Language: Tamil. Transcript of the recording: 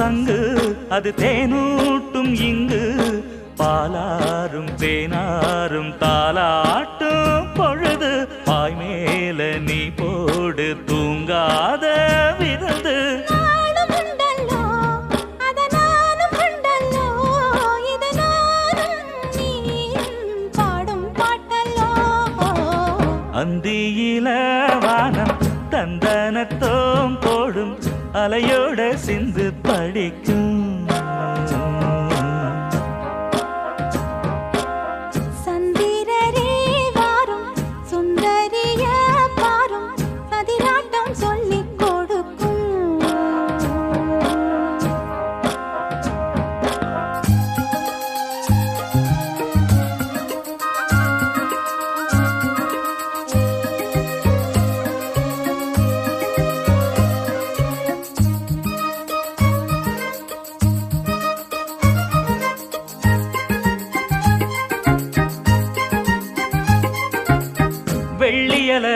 சங்கு அது தேனூட்டும் இங்கு பாலாரும் தேனாரும் தாலாட்டும் பொழுது பாய் மேல நீ போடு தூங்காத விருந்து அந்தியில வானம் தந்தனத்தோம் போடும் அலையோட சிந்து படிக்கும் சந்திரரே வாரும் சுந்தரிய பாரும் சதிராட்டம் சொல்லிக் கொடுக்கும் வெள்ளியல